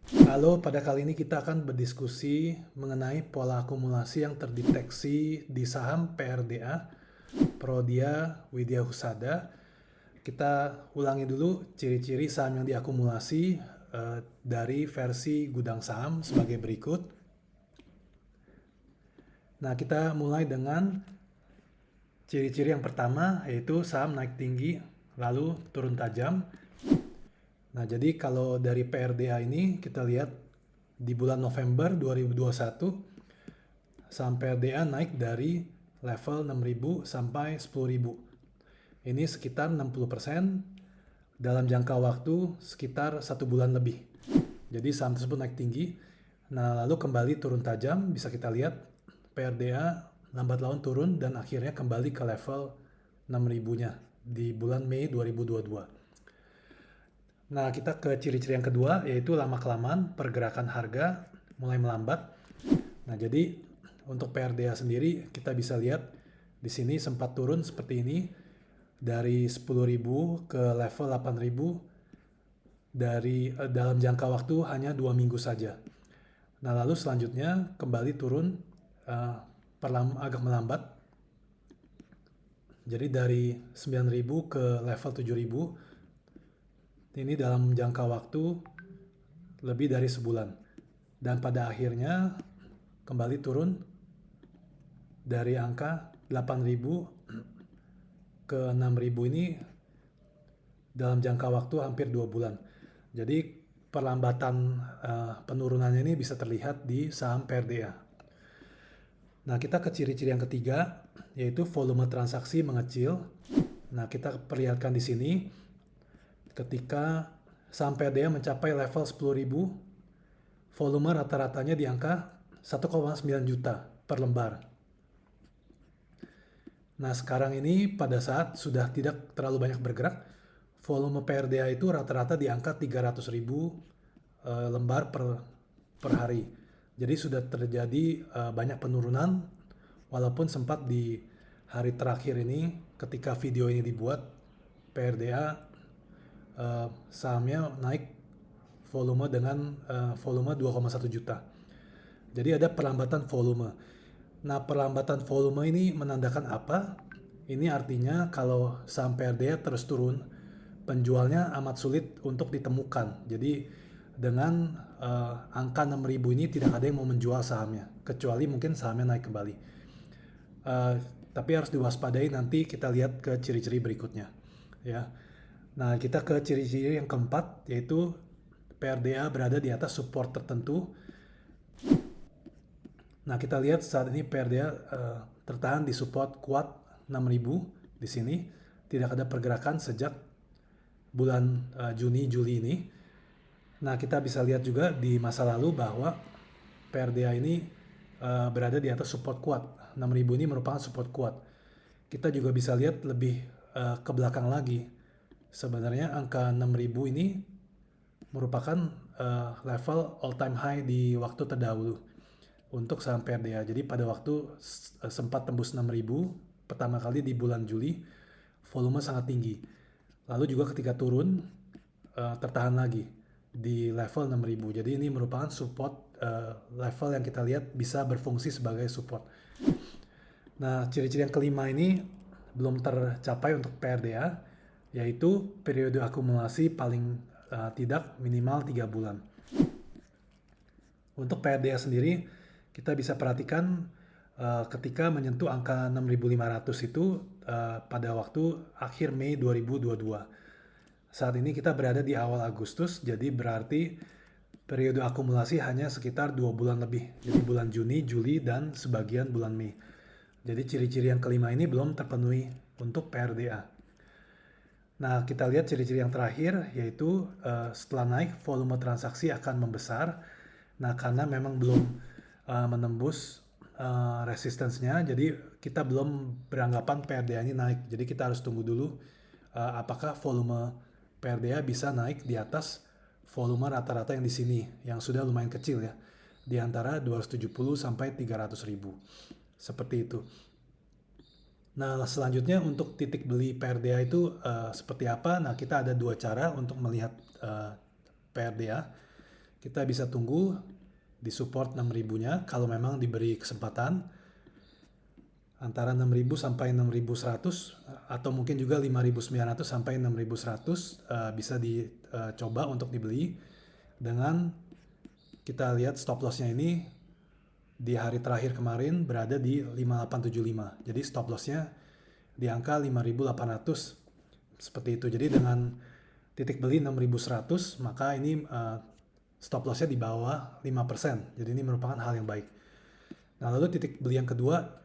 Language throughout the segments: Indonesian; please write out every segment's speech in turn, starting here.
Halo, pada kali ini kita akan berdiskusi mengenai pola akumulasi yang terdeteksi di saham PRDA, Prodia Widya Husada. Kita ulangi dulu ciri-ciri saham yang diakumulasi dari versi gudang saham sebagai berikut. Nah, kita mulai dengan ciri-ciri yang pertama, yaitu saham naik tinggi lalu turun tajam. Nah, jadi kalau dari PRDA ini kita lihat di bulan November 2021 saham PRDA naik dari level 6.000 sampai 10.000. Ini sekitar 60% dalam jangka waktu sekitar 1 bulan lebih. Jadi saham tersebut naik tinggi. Nah, lalu kembali turun tajam, bisa kita lihat PRDA lambat laun turun dan akhirnya kembali ke level 6.000-nya di bulan Mei 2022. Nah, kita ke ciri-ciri yang kedua, yaitu lama-kelamaan pergerakan harga mulai melambat. Nah, jadi untuk PRDA sendiri kita bisa lihat di sini sempat turun seperti ini dari 10.000 ke level 8.000 dalam jangka waktu hanya 2 minggu saja. Nah, lalu selanjutnya kembali turun agak melambat. Jadi dari 9.000 ke level 7.000 ini dalam jangka waktu lebih dari sebulan. Dan pada akhirnya kembali turun dari angka 8.000 ke 6.000 ini dalam jangka waktu hampir 2 bulan. Jadi perlambatan penurunannya ini bisa terlihat di saham PRDA. Nah, kita ke ciri-ciri yang ketiga, yaitu volume transaksi mengecil. Nah, kita perlihatkan di sini ketika saham PRDA mencapai level 10.000, volume rata-ratanya di angka 1,9 juta per lembar. Nah, sekarang ini pada saat sudah tidak terlalu banyak bergerak, volume PRDA itu rata-rata di angka 300.000 lembar per hari. Jadi sudah terjadi banyak penurunan, walaupun sempat di hari terakhir ini ketika video ini dibuat, PRDA sahamnya naik volume dengan volume 2,1 juta. Jadi ada perlambatan volume. Nah, perlambatan volume ini menandakan apa? Ini artinya kalau saham PRDA terus turun, penjualnya amat sulit untuk ditemukan. Jadi dengan angka 6.000 ini tidak ada yang mau menjual sahamnya, kecuali mungkin sahamnya naik kembali. Tapi harus diwaspadai, nanti kita lihat ke ciri-ciri berikutnya. Ya. Nah, kita ke ciri-ciri yang keempat, yaitu PRDA berada di atas support tertentu. Nah, kita lihat saat ini PRDA tertahan di support kuat 6.000 di sini. Tidak ada pergerakan sejak bulan Juni-Juli ini. Nah, kita bisa lihat juga di masa lalu bahwa PRDA ini berada di atas support kuat. 6.000 ini merupakan support kuat. Kita juga bisa lihat lebih ke belakang lagi. Sebenarnya angka 6.000 ini merupakan level all time high di waktu terdahulu untuk saham PRDA. Jadi pada waktu sempat tembus 6.000 pertama kali di bulan Juli, volume sangat tinggi. Lalu juga ketika turun tertahan lagi di level 6.000. Jadi ini merupakan support level yang kita lihat bisa berfungsi sebagai support. Nah, ciri-ciri yang kelima ini belum tercapai untuk PRDA, yaitu periode akumulasi paling tidak minimal 3 bulan. Untuk PRDA sendiri, kita bisa perhatikan ketika menyentuh angka 6.500 itu pada waktu akhir Mei 2022. Saat ini kita berada di awal Agustus, jadi berarti periode akumulasi hanya sekitar 2 bulan lebih. Jadi bulan Juni, Juli, dan sebagian bulan Mei. Jadi ciri-ciri yang kelima ini belum terpenuhi untuk PRDA. Nah, kita lihat ciri-ciri yang terakhir, yaitu setelah naik volume transaksi akan membesar. Nah, karena memang belum menembus resistance-nya, jadi kita belum beranggapan PRDA ini naik. Jadi kita harus tunggu dulu apakah volume PRDA bisa naik di atas volume rata-rata yang di sini, yang sudah lumayan kecil ya, di antara 270 sampai 300 ribu. Seperti itu. Nah, selanjutnya untuk titik beli PRDA itu seperti apa? Nah, kita ada dua cara untuk melihat PRDA. kita bisa tunggu di support 6.000-nya kalau memang diberi kesempatan antara 6.000 sampai 6.100 atau mungkin juga 5.900 sampai 6.100 bisa dicoba untuk dibeli dengan kita lihat stop loss-nya ini di hari terakhir kemarin berada di 5875. Jadi stop loss-nya di angka 5.800 seperti itu. Jadi dengan titik beli 6.100 maka ini stop loss-nya di bawah 5%. Jadi ini merupakan hal yang baik. Nah, lalu titik beli yang kedua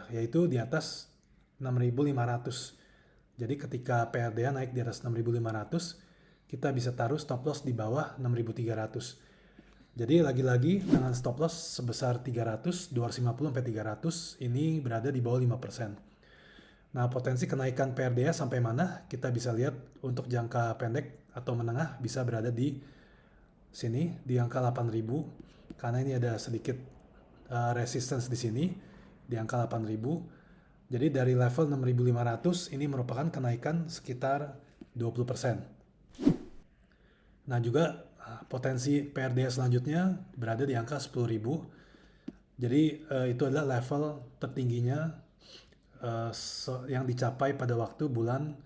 yaitu di atas 6.500. Jadi ketika PRDA naik di atas 6.500, kita bisa taruh stop loss di bawah 6.300. Jadi lagi-lagi dengan stop loss sebesar 300, 250 sampai 300 ini berada di bawah 5%. Nah, potensi kenaikan PRDA sampai mana? Kita bisa lihat untuk jangka pendek atau menengah bisa berada di sini di angka 8.000 karena ini ada sedikit resistance di sini di angka 8.000. Jadi dari level 6.500 ini merupakan kenaikan sekitar 20%. Nah, juga potensi PRDA selanjutnya berada di angka 10.000. Jadi itu adalah level tertingginya yang dicapai pada waktu bulan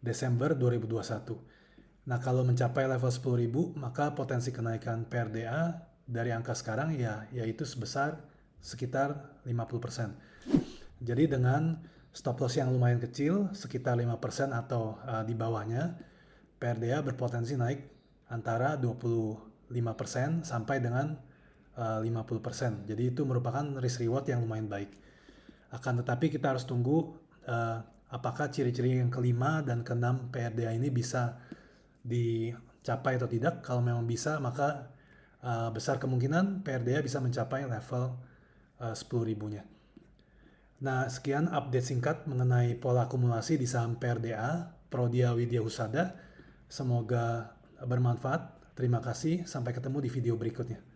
Desember 2021. Nah, kalau mencapai level 10.000, maka potensi kenaikan PRDA dari angka sekarang yaitu sebesar sekitar 50%. Jadi dengan stop loss yang lumayan kecil, sekitar 5% atau di bawahnya, PRDA berpotensi naik antara 25% sampai dengan 50%. Jadi itu merupakan risk reward yang lumayan baik. Akan tetapi kita harus tunggu apakah ciri-ciri yang kelima dan keenam PRDA ini bisa dicapai atau tidak. Kalau memang bisa, maka besar kemungkinan PRDA bisa mencapai level 10.000-nya. Nah, sekian update singkat mengenai pola akumulasi di saham PRDA, Prodya Widya Husada. Semoga bermanfaat. Terima kasih. Sampai ketemu di video berikutnya.